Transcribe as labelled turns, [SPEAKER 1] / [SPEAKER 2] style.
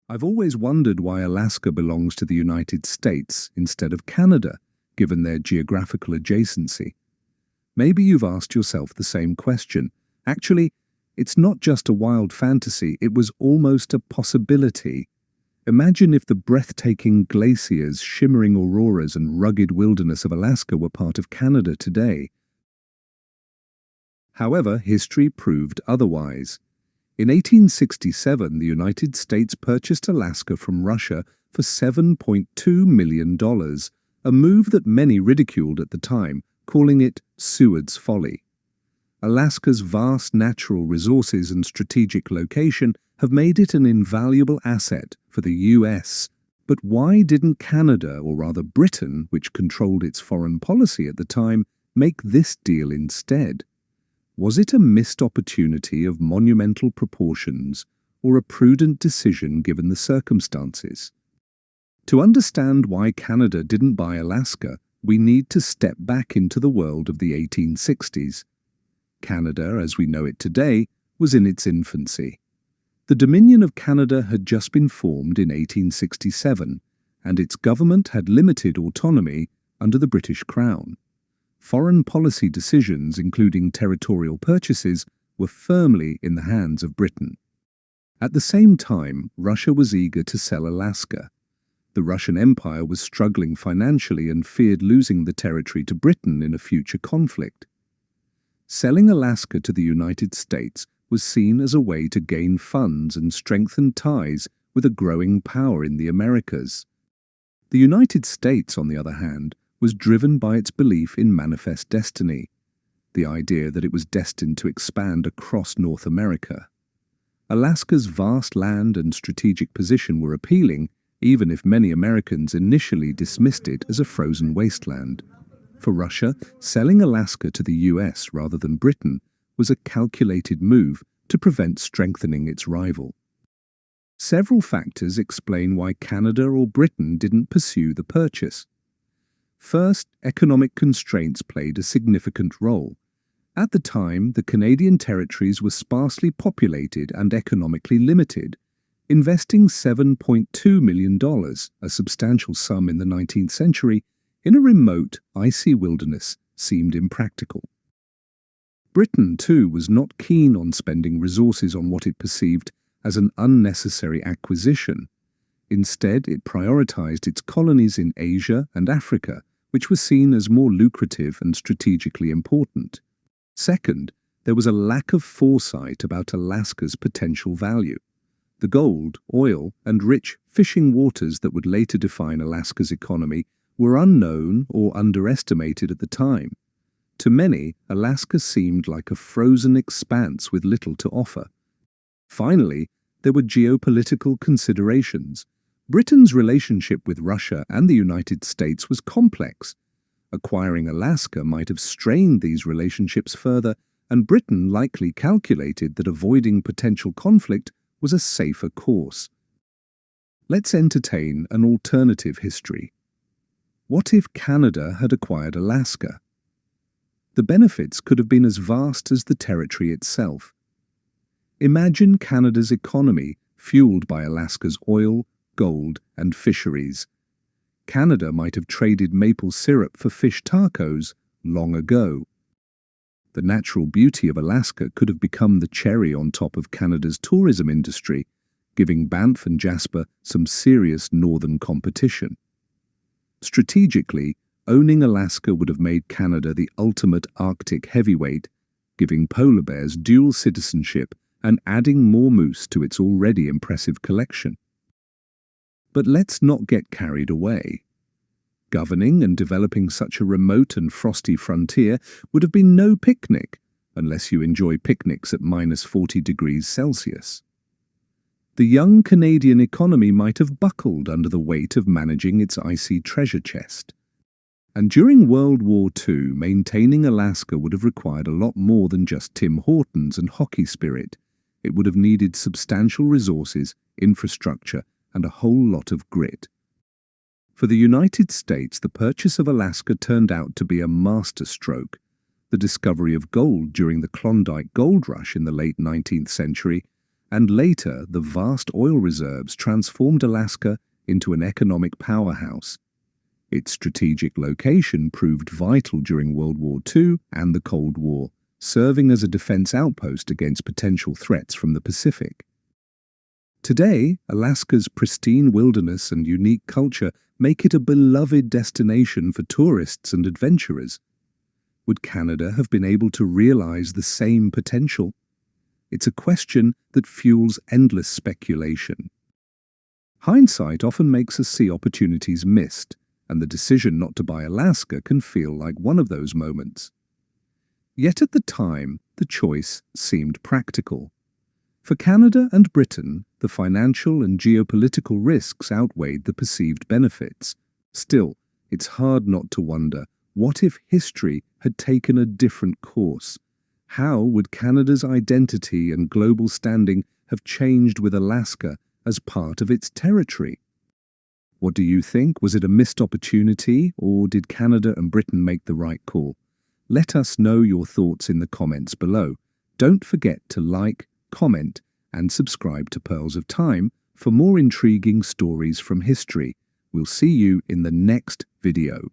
[SPEAKER 1] I've always wondered why Alaska belongs to the United States instead of Canada, given their geographical adjacency. Maybe you've asked yourself the same question. Actually, it's not just a wild fantasy, it was almost a possibility. Imagine if the breathtaking glaciers, shimmering auroras, and rugged wilderness of Alaska were part of Canada today. However, history proved otherwise. In 1867, the United States purchased Alaska from Russia for $7.2 million, a move that many ridiculed at the time, calling it Seward's folly. Alaska's vast natural resources and strategic location have made it an invaluable asset for the US. But why didn't Canada, or rather Britain, which controlled its foreign policy at the time, make this deal instead? Was it a missed opportunity of monumental proportions, or a prudent decision given the circumstances? To understand why Canada didn't buy Alaska, we need to step back into the world of the 1860s. Canada, as we know it today, was in its infancy. The Dominion of Canada had just been formed in 1867, and its government had limited autonomy under the British Crown. Foreign policy decisions, including territorial purchases, were firmly in the hands of Britain. At the same time, Russia was eager to sell Alaska. The Russian Empire was struggling financially and feared losing the territory to Britain in a future conflict. Selling Alaska to the United States was seen as a way to gain funds and strengthen ties with a growing power in the Americas. The United States, on the other hand, was driven by its belief in manifest destiny, the idea that it was destined to expand across North America. Alaska's vast land and strategic position were appealing, even if many Americans initially dismissed it as a frozen wasteland. For Russia, selling Alaska to the US rather than Britain was a calculated move to prevent strengthening its rival. Several factors explain why Canada or Britain didn't pursue the purchase. First, economic constraints played a significant role. At the time, the Canadian territories were sparsely populated and economically limited. Investing $7.2 million, a substantial sum in the 19th century, in a remote, icy wilderness seemed impractical. Britain, too, was not keen on spending resources on what it perceived as an unnecessary acquisition. Instead, it prioritized its colonies in Asia and Africa, which were seen as more lucrative and strategically important. Second, there was a lack of foresight about Alaska's potential value. The gold, oil, and rich fishing waters that would later define Alaska's economy were unknown or underestimated at the time. To many, Alaska seemed like a frozen expanse with little to offer. Finally, there were geopolitical considerations. Britain's relationship with Russia and the United States was complex. Acquiring Alaska might have strained these relationships further, and Britain likely calculated that avoiding potential conflict was a safer course. Let's entertain an alternative history. What if Canada had acquired Alaska? The benefits could have been as vast as the territory itself. Imagine Canada's economy fueled by Alaska's oil, gold, and fisheries. Canada might have traded maple syrup for fish tacos long ago. The natural beauty of Alaska could have become the cherry on top of Canada's tourism industry, giving Banff and Jasper some serious northern competition. Strategically, owning Alaska would have made Canada the ultimate Arctic heavyweight, giving polar bears dual citizenship and adding more moose to its already impressive collection. But let's not get carried away. Governing and developing such a remote and frosty frontier would have been no picnic, unless you enjoy picnics at -40 degrees Celsius. The young Canadian economy might have buckled under the weight of managing its icy treasure chest. And during World War II, maintaining Alaska would have required a lot more than just Tim Hortons and hockey spirit. It would have needed substantial resources, infrastructure, and a whole lot of grit. For the United States, the purchase of Alaska turned out to be a masterstroke. The discovery of gold during the Klondike Gold Rush in the late 19th century and later the vast oil reserves transformed Alaska into an economic powerhouse. Its strategic location proved vital during World War II and the Cold War, serving as a defense outpost against potential threats from the Pacific. Today, Alaska's pristine wilderness and unique culture make it a beloved destination for tourists and adventurers. Would Canada have been able to realize the same potential? It's a question that fuels endless speculation. Hindsight often makes us see opportunities missed, and the decision not to buy Alaska can feel like one of those moments. Yet at the time, the choice seemed practical. For Canada and Britain, the financial and geopolitical risks outweighed the perceived benefits. Still, it's hard not to wonder, what if history had taken a different course? How would Canada's identity and global standing have changed with Alaska as part of its territory? What do you think? Was it a missed opportunity, or did Canada and Britain make the right call? Let us know your thoughts in the comments below. Don't forget to like, comment, and subscribe to Pearls of Time for more intriguing stories from history. We'll see you in the next video.